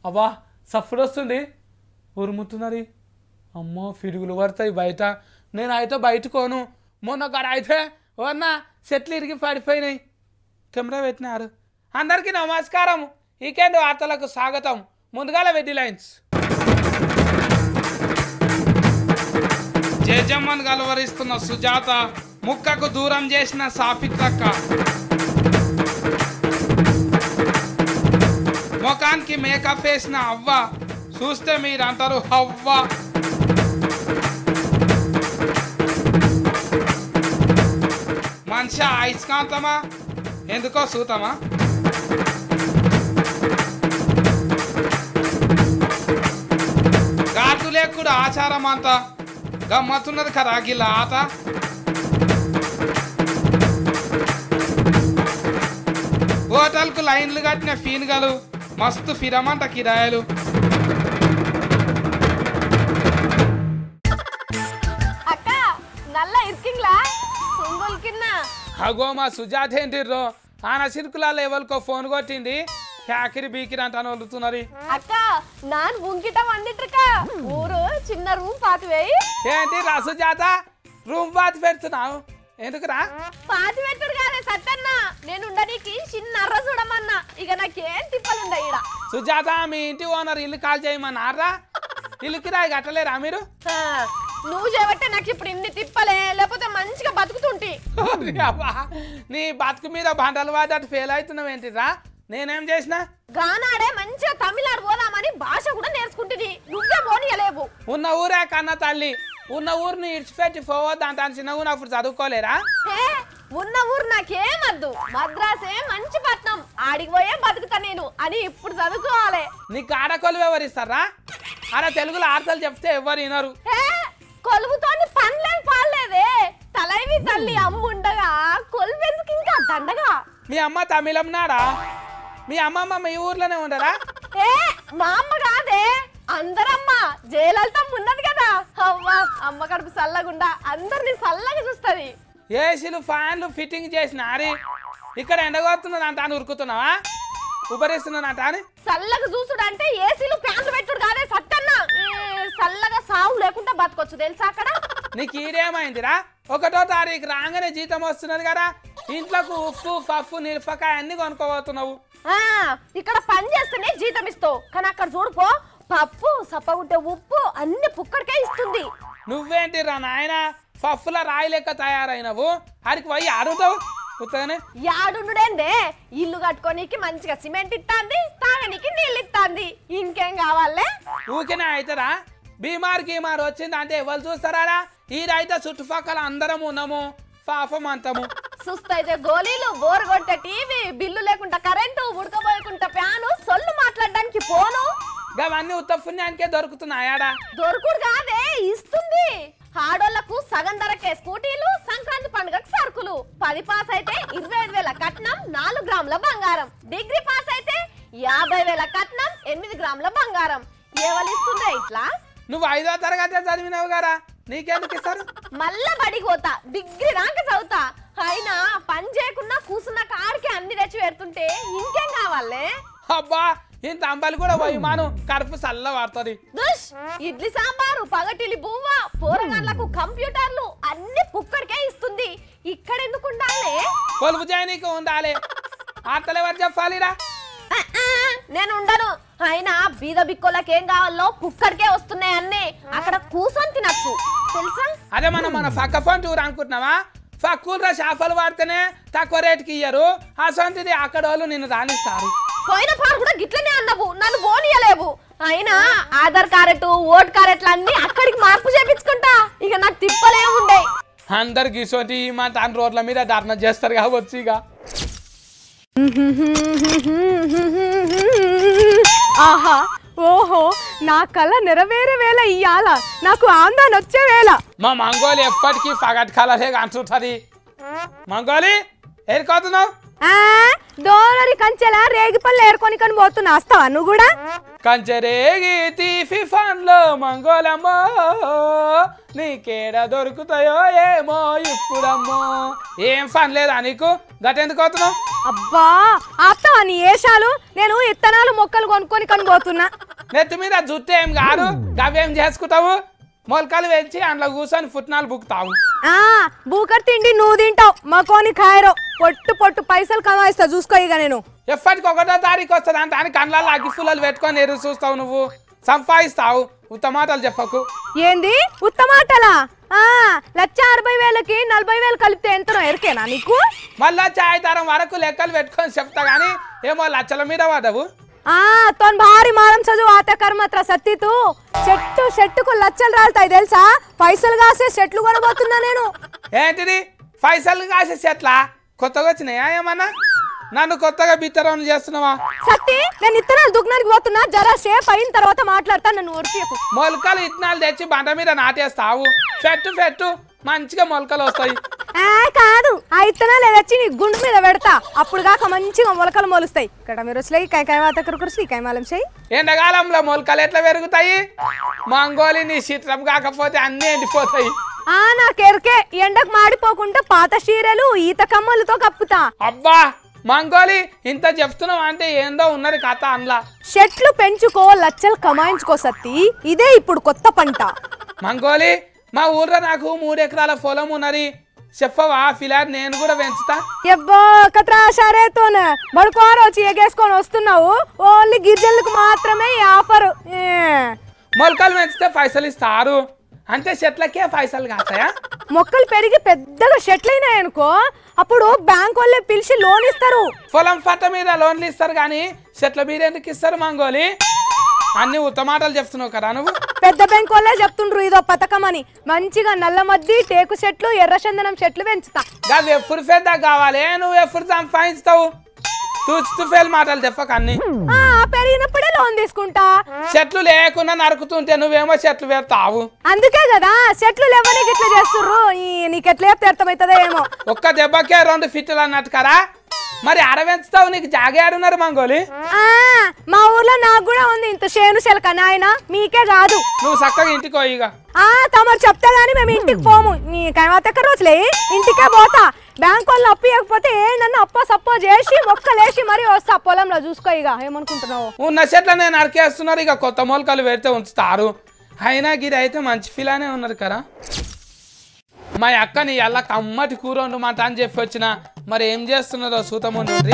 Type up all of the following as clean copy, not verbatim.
అవ్వా సఫర్ వస్తుంది ఉరుముతున్నది అమ్మో ఫిరుగులు పడతాయి బయట నేను అయితే బయటకోను మొన్న కాడ అయితే వన్నా చెట్లు ఇరిగి పడిపోయినాయి కెమెరా పెట్టినారు అందరికీ నమస్కారం వీకెండ్ వార్తలకు స్వాగతం ముందుగాల వెడ్డి లైన్స్ జేజమ్మన్ గలవరిస్తున్న సుజాత ముక్కకు దూరం చేసిన సాఫిత్రక్క ముఖానికి మేకప్ వేసిన అవ్వ చూస్తే మీరంటారు హవ్వ మనిషి అయస్కాంతమా ఎందుకో సూతమా గాతులేకుడు ఆచారం అంతా గమ్మతున్నది కదా గిల్ల ఆట హోటల్కు లైన్లు కట్టిన ఫీన్గలు మస్తు ఫిరమంట కిరాయలు అగో మా సుజాత ఏంటిర్రో ఆన సిరుకులాల ఎవరికో ఫోన్ కొట్టింది హ్యాకిరి బీకిరి అంటాను వదులుతున్నది అక్క నాన్ ఉంకిట వందిట్రక ఊరు చిన్న రూమ్ పాతివేయి ఏంటి రా సుజాత రూమ్ పాతి పెడుతున్నావు ఎందుకురా పాతి పెట్టుడు కాదే సత్తన్న నేను ఉండడానికి చిన్న అర్ర చూడమన్నా ఇక నాకేం తిప్పలుండ ఈడ సుజాత మీ ఇంటి ఓనర్ ఇల్లు కాల్ చేయమన్నారా ఇల్లుకి రా కట్టలేరా మీరు నువ్వు చేయబట్టే నాకు ఇప్పుడు ఇన్ని తిప్పలే లేకపోతే మంచిగా బతుకుతుంటి నీ బతుకు మీద బండలు వాడట్టు ఫెయిల్ అవుతున్నావు ఏంటిరా నేనేం చేసినా గానాడే మంచిగా తమిళనాడు పోదామని భాష కూడా నేర్చుకుంటుంది నువ్వే పోనీయలేవు ఉన్న ఊరే కన్న తల్లి ఉన్న ఊరిని ఇడిచిపెట్టి పోవద్దు అంత చిన్న ఊరు అప్పుడు చదువుకోలేరా ఉన్న ఊరు నాకేమద్దు మద్రాసే మంచి పట్నం ఆడికి పోయే బతుకుతా నేను అని ఇప్పుడు చదువుకోవాలి నీకు ఆడకొలు ఎవరిస్తారా అలా తెలుగులో ఆడతలు చెప్తే ఎవరు వినరు కొలువుతోని పనిలేదు పాలేదే తలైవి తల్లి అమ్ముండగా కొలువెందుకు ఇంకా దండగా మీ అమ్మ తమిళం నాడా మీ అమ్మమ్మ మీ ఊర్లోనే ఉండరా మా అమ్మ కాదే అందరమ్మ జయలలితమ్మ ఉన్నది కదా అవ్వ అమ్మ కడుపు చల్లగుండా అందరిని చల్లగా చూస్తుంది ఏసీలు ఫ్యాన్లు ఫిట్టింగ్ చేసిన అరే ఇక్కడ ఎండగొడుతున్నది అంట అని ఉరుకుతున్నావా ఉబరిస్తున్నదంట అని చల్లగా చూసుడు అంటే ఏసీలు ఫ్యాన్లు పెట్టుడు కాదే సత్తన్న చల్లగా సాగు లేకుండా బతకొచ్చు తెలుసా అక్కడ నీకు ఈడేమైందిరా 1వ తారీఖు రాగానే జీతం వస్తున్నది కదా ఇంట్లోకి ఉప్పు పప్పు నిరపకాయ అన్ని కొనుక్కోబోతున్నావు ఇక్కడ పని చేస్తేనే జీతం ఇస్తావు కానీ అక్కడ చూడుకో పప్పు సప్పగుంటే ఉప్పు అన్ని పుక్కడికే ఇస్తుంది నువ్వేంటిరా నాయన పప్పుల రాయి లెక్క తయారైనవు ఆడికి పోయి ఆడుతావు యాడుండుడేందే ఇల్లు కట్టుకోనికి మంచిగా సిమెంట్ ఇస్తాంది తాగనికి నీళ్ళు ఇస్తాంది ఇంకేం కావాలే ఊకేనే అవుతారా బీమార్ గీమార్ వచ్చింది అంటే ఎవరు చూస్తారా ఈరైతే చుట్టుపక్కల అందరం ఉన్నాము పాపం అంతము సుస్తైతే గోళీలు బోర్ కొట్టే టీవీ బిల్లు లేకుండా కరెంటు ఉడకబోయకుండా ఫ్యాను సొల్లు మాట్లాడడానికి ఫోను అవన్నీ ఉత్త పుణ్యానికే దొరుకుతున్నాయాడా దొరుకుడు కాదే ఇస్తుంది ఆడోళ్లకు సగం ధరకే స్కూటీలు సంక్రాంతి పండుగకు సరుకులు 10 పాస్ అయితే 25,000 కట్నం 4 గ్రాముల బంగారం డిగ్రీ పాస్ అయితే 50,000 కట్నం 8 గ్రాముల బంగారం ఏవలు ఇస్తుందే ఇట్లా నువ్వు 5వ తరగతి చదివినావు గారా నీకెందుకు ఇస్తారు మళ్ళా బడికి పోతా డిగ్రీ రాక చదువుతా అయినా పని చేయకుండా కూసున్న కాడికి అన్ని తెచ్చి పెడుతుంటే ఇంకేం కావాలే అబ్బా ఇంత అంబలి కూడా పోయిమాను కడుపు చల్ల వాడుతుంది ఇడ్లీ సాంబారు పగటిలి బువ్వ పోరగాళ్ళకు కంప్యూటర్లు అన్ని పుక్కడికే ఇస్తుంది ఇక్కడ ఎందుకు ఉండాలి కొలుపు చేయనీకి ఉండాలి ఆటలు ఎవరు చెప్పాలిరా నేను ఉండను అయినా బీద బిక్కోళ్ళకి ఏం కావాలో పుక్కడికే వస్తున్నాయి అన్ని అక్కడ కూసొని తినచ్చు తెలుసా అదే మన పక్క ఫోన్ టూర్ అనుకుంటున్నావా పక్కూర్లో షాఫలు వాడితేనే తక్కువ రేటుకి ఇయ్యరు అసొంటిది అక్కడ వాళ్ళు నిన్ను రాణిస్తారు పోయిన పారు కూడా గిట్లనే అన్నావు నన్ను పోనీయలేవు అయినా ఆధార్ కార్డు ఓట్ కార్డులు అన్ని అక్కడికి మార్పు చేపించుకుంటా ఇక నాకు తిప్పలే ఉండే అందరికి సోటి మా తాను రోడ్ల మీద ధర్నా చేస్తారు కావచ్చు ఇక ఆహా ఓహో నా కళ నెరవేరే వేళ ఇయ్యాల నాకు ఆందోళన వచ్చే వేళ మా మంగోలి ఎప్పటికీ పగటి కలరే అంటుంటది మంగోలి ఏరుకోతున్నావు దోనరి కంచెలా రేగి పళ్ళు ఏరుకొని కొని పోతున్నా వస్తావా నువ్వు కూడా కంచె రేగి తీఫి ఫన్లో మంగోలమ్మో నీకేడ దొరుకుతాయో ఏమో ఇప్పుడమ్మో ఏం ఫన్ లేదా నీకు గటెందుకు అవుతున్నావు? అబ్బా ఆపుతావా నీ ఏషాలు? నేను ఇత్తనాలు మొక్కలు కొనుక్కొని కనిపోతున్నా. నెత్తి మీద జుట్టు ఏం కాదు, గవేం చేసుకుంటావు? మొలకలు పెంచి అందులో కూర్చొని పుట్నాలు బుక్కుతావు. బూకర్ తిండి నువ్వు తింటావు, మకోని ఖాయరో పొట్టు పొట్టు పైసలు కమాయిస్తా చూసుకో. ఇక నేను ఎప్పటికి 1వ తారీఖు వస్తుంది అంటే అని కళ్ళల్లో అగ్గిఫుల్లలు పెట్టుకొని ఎదురు చూస్తావు, నువ్వు సంపాదిస్తావు. ఉత్తమాటలు చెప్పకు. ఏంది ఉత్తమాటలా? 1,60,000కి 40,000 కలిపితే ఎంతనో ఎరికేనా నీకు? మళ్ళా చాయతరం వరకు లెక్కలు పెట్టుకొని చెప్తా గానీ ఏమో లచ్చల మీద పడవు. తోన్ భారీ మారం చదువు ఆత కర్మత్ర సత్తితూ. చెట్టుకు లచ్చలు రాలుతాయి తెలుసా? పైసలు కాసే చెట్లు కొనబోతున్నా నేను. ఏంటిది పైసలు కాసే చెట్లా? కొత్తగా వచ్చినాయా ఏమన్నా? నన్ను కొత్తగా బిత్తరం చేస్తున్నావా? సత్తి నేను ఇత్తనాలు దుగ్నానికి పోతున్నా, జరా షేప్ అయిన తర్వాత మాట్లాడతా, నన్ను ఓడిపోకు. మొలకలు ఇత్తనాలు తెచ్చి బండ మీద నాటేస్తావు. పెట్టు మంచిగా మొలకలు వస్తాయి. కాదు, ఆ ఇత్తనాలు తెచ్చి నీ గుండు మీద పెడతా, అప్పుడు కాక మంచిగా మొలకలు మొలుస్తాయి. ఇక్కడ మీరు వచ్చి కైకాయ కురుకురుసి కైమాలం చేయి. ఎండాకాలంలో మొలకలు ఎట్లా పెరుగుతాయి? మంగోలి నీ చిత్రం కాకపోతే అన్నీ ఎండిపోతాయి. నాకెరికే, ఎండకు మాడిపోకుండా పాత చీరలు ఈత కమ్మలతో కప్పుతా. అబ్బా మంగోలి ఇంత చెప్తున్నావు అంటే ఏందో ఉన్నది కథ అందులో. చెట్లు పెంచుకో, లచ్చలు కమాయించుకో సత్తి, ఇదే ఇప్పుడు కొత్త పంట. మంగోలి మా ఊర్లో నాకు 3 ఎకరాల పొలం ఉన్నది, చెప్పవా? ఫిలార్ నేను కూడా పెంచుతా. ఎబ్బో కత్రాశారేతోనే బడుకోరు వచ్చి ఎగేసుకొని వస్తున్నావు. ఓన్లీ గిరిజనులకు మాత్రమే ఈ ఆఫరు. మొలకలు పెంచితే పైసలు ఇస్తారు అంటే చెట్లకే పైసలు కాస్తాయా? మొక్కలు పెరిగి పెద్దగా చెట్లు అయినాయి అనుకో, అప్పుడు బ్యాంక్ వాళ్ళే పిలిచి లోన్ ఇస్తారు. పొలం పట్ట మీద లోన్లు ఇస్తారు కానీ చెట్ల మీద ఎందుకు ఇస్తారు మంగోలి? అన్ని ఉత్తమాటలు చెప్తున్నావు కదా నువ్వు. పెద్ద బ్యాంక్ వాళ్ళే చెప్తుండ్రు ఇదో పథకం అని. మంచిగా నల్ల మద్ది, టేకు చెట్లు, ఎర్రచందనం చెట్లు పెంచుతా. అది ఎప్పుడు పెద్ద కావాలి, నువ్వు ఎప్పుడు సంపాదిస్తావు? తూచుతూ మాటలు చెప్పక అన్ని. పెరిగినప్పుడే లోన్ తీసుకుంటా. చెట్లు లేకుండా నరుకుతుంటే నువ్వేమో చెట్లు పెడతావు. అందుకే కదా చెట్లు లేవని ఇట్లా చేస్తుర్రు. నీకెట్లా చెప్తే అర్థమవుతుందో ఏమో. ఒక్క దెబ్బకే 2 ఫీట్లు అన్నట్టు కదా. మరి అరవెంచుతావు, నీకు జాగేడున్నారు మంగోలి? మా ఊర్లో నాకు కూడా ఉంది ఇంత చేను చెలక నాయన, మీకే కాదు. నువ్వు చక్కగా ఇంటికి పోయి. తమరు చెప్తా గానీ మేము ఇంటికి పోము. నీ కైమాతెక్క రోజులే ఇంటికే పోతా. బ్యాంక్ వాళ్ళు అప్పు ఇవ్వకపోతే ఏంటన్నా అప్పో సప్పో చేసి మొక్కలేసి మరీ వస్తా. పొలంలో చూసుకో. ఇక ఏమనుకుంటున్నావు? ఉన్న చెట్లనే నరికేస్తున్నారు, ఇక కొత్త మొలకలు పెడితే ఉంచుతారు. అయినా గిరి అయితే మంచి ఫీలానే ఉన్నారు కదా. మా అక్కని ఎలా కమ్మటి కూర వండమాట అని చెప్పి వచ్చిన, మరి ఏం చేస్తున్నదో సూతముండ్రి.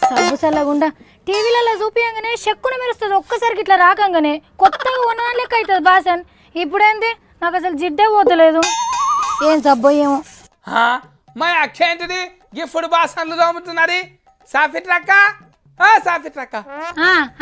సబ్బు చల్లగుండా టీవీలలో చూపియంగానే చెక్కున మెరుస్తుంది, ఒక్కసారికి ఇట్లా రాకంగానే కొత్తగా ఉన్న లెక్క అవుతుంది బాసన్. ఇప్పుడేంది నాకు అసలు జిడ్డే పోతలేదు. ఏం సబ్బో ఏమో. మా అక్క ఏంటిది గిఫ్ట్ బాసన్లు తోముతున్నది? సాఫిట్రక్క సాఫిట్రక్క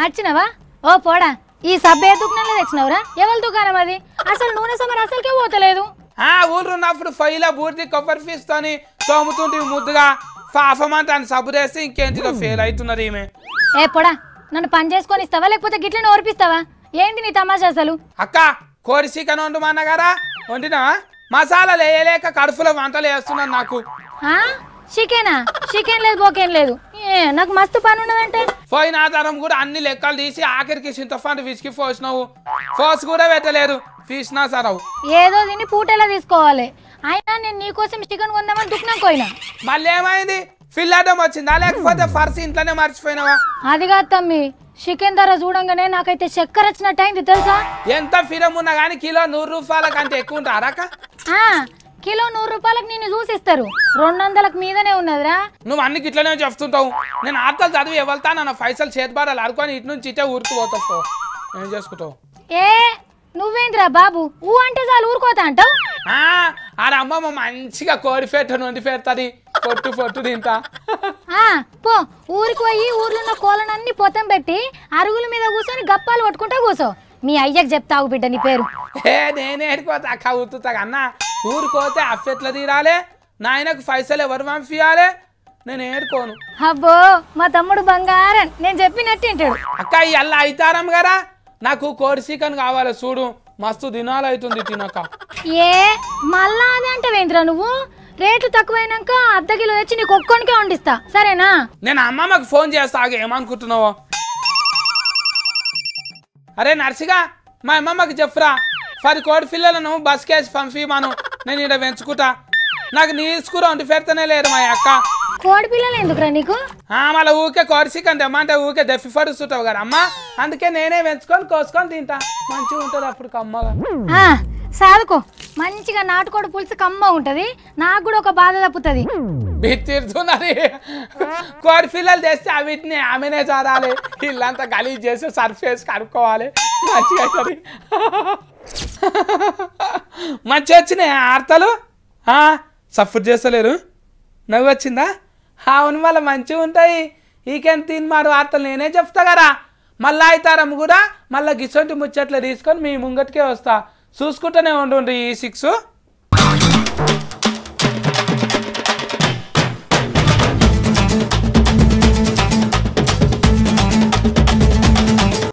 వచ్చినవా? ఓ పోడా, ఈ సబ్బు ఏ దుకాణంలో తెచ్చినవరా? ఎవరి దుకాణం అది? అసలు నూనె సమర్ అసలుకే పోతలేదు. ఊరు ఉన్నప్పుడు ఫైలా బూర్ది కొబ్బరి పీస్తోని తోముతుంటే ముద్దుగా పాపమంటాను సబ్బు చేస్తే ఇంకేంటిదో ఫెయిల్ అవుతున్నది ఈమె. ఏ పొడా, నన్ను పని చేసుకొని ఇస్తావా లేకపోతే గిట్లనే ఓర్పిస్తావా? ఏంటి నీ తమాషా అసలు? అక్క కోడి చికెన్ వండుమన్నగారా, వండినా మసాలాలు వేయలేక కడుపులో వంటలు వేస్తున్నాను నాకు. చికెనా? చికెన్ లేదు బోకేం లేదు, నాకు మస్తు పని ఉన్నదంటే. పోయిన ఆధారం కూడా అన్ని లెక్కలు తీసి ఆఖరికి చింతపండు విసికి పోసినావు, పోసి కూడా పెట్టలేదు, తీసినా సరవు. ఏదో దీన్ని పూటలా తీసుకోవాలి. అయినా నేను నీకోసం చికెన్ కొందామని దుకాణం పోయినా. మళ్ళీ ఏమైంది? ఫిల్లాటం వచ్చిందా లేకపోతే ఫర్స్ ఇంట్లోనే మర్చిపోయినావా? అది కాదు తమ్మి, చికెన్ ధర చూడంగానే నాకైతే చక్కెర వచ్చినట్టు అయింది తెలుసా. ఎంత ఫిరం ఉన్నా కానీ కిలో 100 రూపాయల కంటే ఎక్కువ ఉంటారా? కిలో 100 రూపాయలకు నేను చూసిస్తారు, 200లకు మీదనే ఉన్నదిరా. నువ్వు అన్ని ఇట్లనే చెప్తుంటావు. నేను ఆటలు చదివి వెళ్తా, నన్ను పైసలు చేతిబారాలు ఆడుకొని ఇటు నుంచి ఇటే ఊరికి పోతావు. ఏం చేసుకుంటావు? నువ్వేంద్రా బాబు ఊ అంటే చాలు ఊరుకోతా అంటావు? అమ్మమ్మ మంచిగా కోడి పెట్టను వండి పెడతాది, పొట్టు తింటా. పో ఊరికి పోయి ఊర్లో ఉన్న కోళ్ళనన్నీ పొతం పెట్టి అరుగుల మీద కూర్చొని గప్పాలు కొట్టుకుంటా కూర్చో. మీ అయ్యకి చెప్తావు బిడ్డ నీ పేరు. నేనే ఏడుకోతా అక్క ఊరుతా అన్న. ఊరుకోతే అఫెట్లా తీరాలే, నాయనకు పైసలు ఎవరు పంపించాలే, నేను ఏడుకోను. అబ్బో మా తమ్ముడు బంగారం, నేను చెప్పినట్టు వింటాడు. అక్క ఇలా అవుతారం కదా, నాకు కోడి చికెన్ కావాలి చూడు, మస్తు దినాలు అవుతుంది తినక. మళ్ళా అదే అంటావేంద్రా నువ్వు? రేట్లు తక్కువైనాక అర్ధ కిలో తెచ్చి నీకు ఒక్కొనికే వండిస్తా, సరేనా? నేను అమ్మమ్మకి ఫోన్ చేస్తా, ఏమనుకుంటున్నావో. అరే నర్సిగా మా అమ్మమ్మకి చెప్పురా, 10 కోడి పిల్లలను బస్కేసి పంపిమను, నేను ఇక్కడ పెంచుకుంటా. నాకు నీసుకూర వండి పెడతానే లేరు మా అక్క. కోడి పిల్లలు ఎందుకురా నీకు? మళ్ళీ ఊకే కోడి చికెన్ తెమ్మంటే ఊకే దెఫి పడుస్తుంటావు కదా అమ్మ, అందుకే నేనే పెంచుకొని కోసుకొని తింటా, మంచిగా ఉంటుంది అప్పుడు కమ్మగా. సాదుకో, మంచిగా నాటుకోడి పులుసు కమ్మ ఉంటది, నాకు కూడా ఒక బాధ తప్పుతుంది. బిత్తిరుతున్నది కోడి పిల్లలు తెస్తే వీటిని ఆమెనే చారాలి, ఇల్లంతా గలీజ్ చేసి సర్ఫ్ వేసి కడుక్కోవాలి, మంచిగా అవుతుంది. మంచిగా వచ్చినాయి ఆర్తలు, సపోర్ట్ చేస్తలేరు. నవ్వు వచ్చిందా? అవును, మళ్ళీ మంచిగా ఉంటాయి. ఈకెన్ తినమారు వార్తలు నేనే చెప్తా కదా. మళ్ళీ అవుతారమ్మ కూడా మళ్ళీ గిసొంటి ముచ్చట్లు తీసుకొని మీ ముంగటికే వస్తా, చూసుకుంటూనే ఉండు ఈ 6.